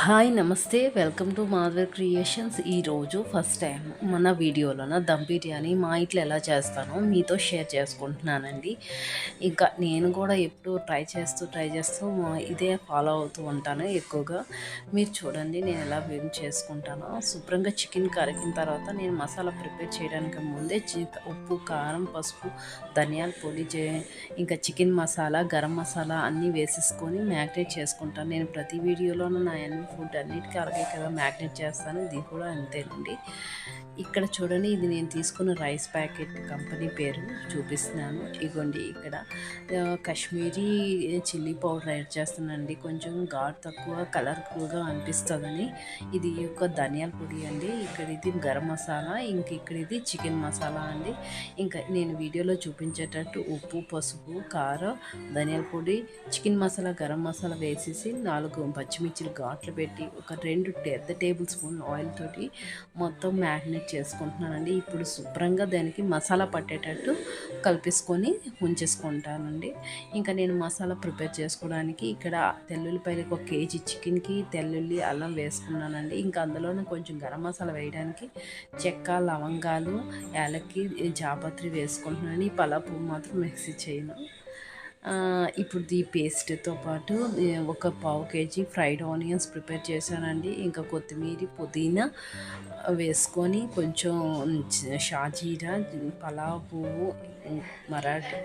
Hi నమస్తే, welcome to మాధవర్ creations. ఈరోజు first time మన వీడియోలోన దమ్ బిర్యానీ మా ఇంట్లో ఎలా చేస్తానో మీతో షేర్ చేసుకుంటున్నానండి. ఇంకా నేను కూడా ఎప్పుడు ట్రై చేస్తూ ఇదే ఫాలో అవుతూ ఉంటాను ఎక్కువగా. మీరు చూడండి నేను ఎలా చేసుకుంటానో. శుభ్రంగా చికెన్ కరిగిన తర్వాత నేను మసాలా ప్రిపేర్ చేయడానికి ముందే ఉప్పు, కారం, పసుపు, ధనియాల పొడి, ఇంకా చికెన్ మసాలా, గరం మసాలా అన్నీ వేసేసుకొని మ్యాగ్నేట్ చేసుకుంటాను. నేను ప్రతి వీడియోలోనూ నా ఫుడ్ అన్నిటికీ అలాగే కదా మ్యాగ్నేట్ చేస్తాను. ఇది కూడా అంతేనండి. ఇక్కడ చూడండి, ఇది నేను తీసుకున్న రైస్ ప్యాకెట్ కంపెనీ పేరు చూపిస్తున్నాను. ఇగోండి ఇక్కడ కాశ్మీరీ చిల్లీ పౌడర్ యాడ్ చేస్తానండి. కొంచెం ఘాట్ తక్కువ, కలర్ఫుల్గా అనిపిస్తుందని. ఇది యొక్క ధనియాల పొడి అండి. ఇక్కడ ఇది గరం మసాలా, ఇక్కడ ఇది చికెన్ మసాలా అండి. ఇంకా నేను వీడియోలో చూపించేటట్టు ఉప్పు, పసుపు, కారం, ధనియాల పొడి, చికెన్ మసాలా, గరం మసాలా వేసేసి 4 పచ్చిమిర్చిలు ఘాట్లు పెట్టి ఒక 2 పెద్ద టేబుల్ స్పూన్ ఆయిల్ తోటి మొత్తం మ్యాగ్నేట్ చేసుకుంటున్నానండి. ఇప్పుడు శుభ్రంగా దానికి మసాలా పట్టేటట్టు కలిపేసుకొని ఉంచేసుకుంటానండి. ఇంకా నేను మసాలా ప్రిపేర్ చేసుకోవడానికి ఇక్కడ తెల్లుల్లిపాయలకి 1 కేజీ చికెన్కి తెల్లుల్లి, అల్లం వేసుకున్నానండి. ఇంకా అందులోనే కొంచెం గరం మసాలా వేయడానికి చెక్క, లవంగాలు, యాలక్కి, జాపత్రి వేసుకుంటున్నాను. ఈ పలావ్ పువ్వు మాత్రం మిక్సీ చేయను. ఇప్పుడు ఈ పేస్ట్తో పాటు ఒక 1/2 కేజీ ఫ్రైడ్ ఆనియన్స్ ప్రిపేర్ చేశానండి. ఇంకా కొత్తిమీర, పుదీనా వేసుకొని కొంచెం షాజీరా, పలావ్ పువ్వు, మరాఠీ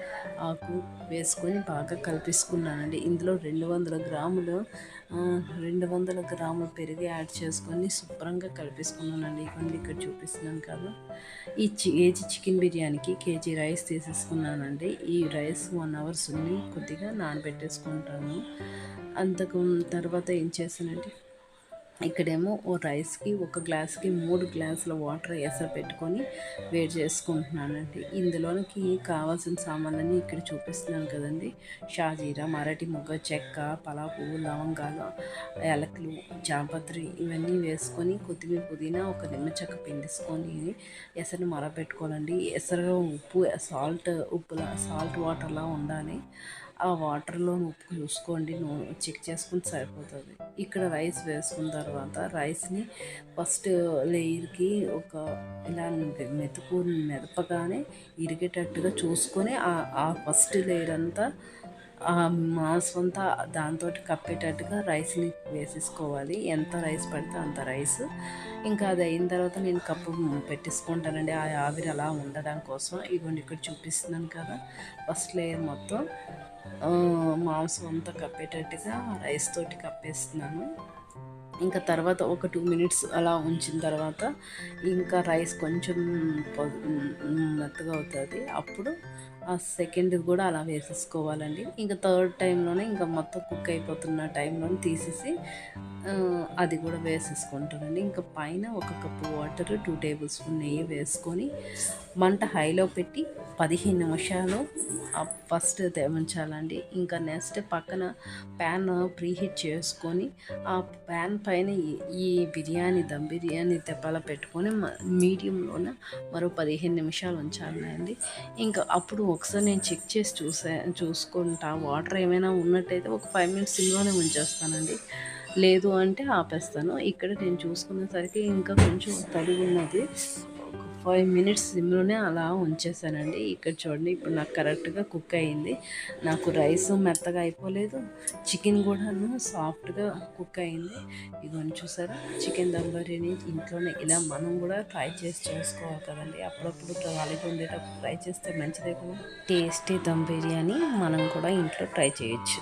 ఆకు వేసుకొని బాగా కలిపేసుకున్నానండి. ఇందులో 200 గ్రాముల పెరుగు యాడ్ చేసుకొని శుభ్రంగా కలిపేసుకున్నానండి. ఇక్కడ చూపిస్తున్నాను కదా. ఈ కేజీ చికెన్ బిర్యానీకి కేజీ రైస్ తీసేసుకున్నానండి. ఈ రైస్ 1 అవర్ కొద్దిగా నానబెట్టేసుకుంటాను. అంతకు తర్వాత ఏం చేశానంటే, ఇక్కడేమో రైస్కి 1 గ్లాస్కి 3 గ్లాసుల వాటర్ పెట్టుకొని వేడి చేసుకుంటున్నానండి. ఇందులోనికి కావాల్సిన సామాన్లన్నీ ఇక్కడ చూపిస్తున్నాను కదండి. షాజీరా, మరాఠీ మొగ్గ, చెక్క, పలావ్ పువ్వు, లవంగాలు, యాలకులు, జాపత్రి ఇవన్నీ వేసుకొని కొత్తిమీర, పుదీనా, ఒక నిమ్మచెక్క పిండేసుకొని ఎసరుని మరగపెట్టుకోవాలండి. ఎసరు ఉప్పు, సాల్ట్ వాటర్లా ఉండాలి. ఆ వాటర్లో ఉప్పు చూసుకోండి, చెక్ చేసుకుని సరిపోతుంది. ఇక్కడ రైస్ వేసుకున్న తర్వాత రైస్ని ఫస్ట్ లేయర్కి ఇలా మెదపగానే ఇరిగేటట్టుగా చూసుకొని ఆ ఫస్ట్ లేయర్ అంతా మాంసం అంతా దాంతో కప్పేటట్టుగా రైస్ని వేసేసుకోవాలి. ఎంత రైస్ పడితే అంత రైస్. ఇంకా అది అయిన తర్వాత నేను కప్పు పెట్టేసుకుంటానండి, ఆ ఆవిరి అలా ఉండడం కోసం. ఇదిగోండి ఇక్కడ చూపిస్తున్నాను కదా, ఫస్ట్ లేయర్ మొత్తం మాంసం అంతా కప్పేటట్టుగా రైస్ తోటి కప్పేస్తున్నాను. ఇంకా తర్వాత ఒక 2 మినిట్స్ అలా ఉంచిన తర్వాత ఇంకా రైస్ కొంచెం మెత్తగా అవుతుంది. అప్పుడు ఆ సెకండ్ కూడా అలా వేసేసుకోవాలండి. ఇంకా థర్డ్ టైంలోనే ఇంకా మొత్తం కుక్ అయిపోతున్న టైంలోనే తీసేసి అది కూడా వేసేసుకుంటానండి. ఇంకా పైన 1 కప్పు వాటర్, 2 టేబుల్ స్పూన్ నెయ్యి వేసుకొని మంట హైలో పెట్టి 15 నిమిషాలు ఫస్ట్ ఉంచాలండి. ఇంకా నెక్స్ట్ పక్కన ప్యాన్ ప్రీహీట్ చేసుకొని ఆ ప్యాన్ పైన ఈ దమ్ బిర్యానీ తెప్పాల పెట్టుకొని మీడియంలోన మరో 15 నిమిషాలు ఉంచాలండి. ఇంకా అప్పుడు ఒకసారి నేను చెక్ చేసి చూసుకుంటా. వాటర్ ఏమైనా ఉన్నట్టయితే ఒక 5 మినిట్స్ సిమ్లోనే ఉంచేస్తానండి, లేదు అంటే ఆపేస్తాను. ఇక్కడ నేను చూసుకునేసరికి ఇంకా కొంచెం తడి ఉన్నది. 5 మినిట్స్ సిమ్లోనే అలా ఉంచేసానండి. ఇక్కడ చూడండి, ఇప్పుడు నాకు కరెక్ట్గా కుక్ అయ్యింది. నాకు రైస్ మెత్తగా అయిపోలేదు, చికెన్ కూడాను సాఫ్ట్గా కుక్ అయింది. ఇదిగోండి చూసారా, చికెన్ దమ్ బిర్యానీ ఇంట్లోనే ఇలా మనం కూడా ట్రై చేసుకోవాలి కదండి. అప్పుడప్పుడు ఖాళీగా ఉండేటప్పుడు ట్రై చేస్తే మంచిదే కదా. టేస్టీ దమ్ బిర్యానీ మనం కూడా ఇంట్లో ట్రై చేయొచ్చు.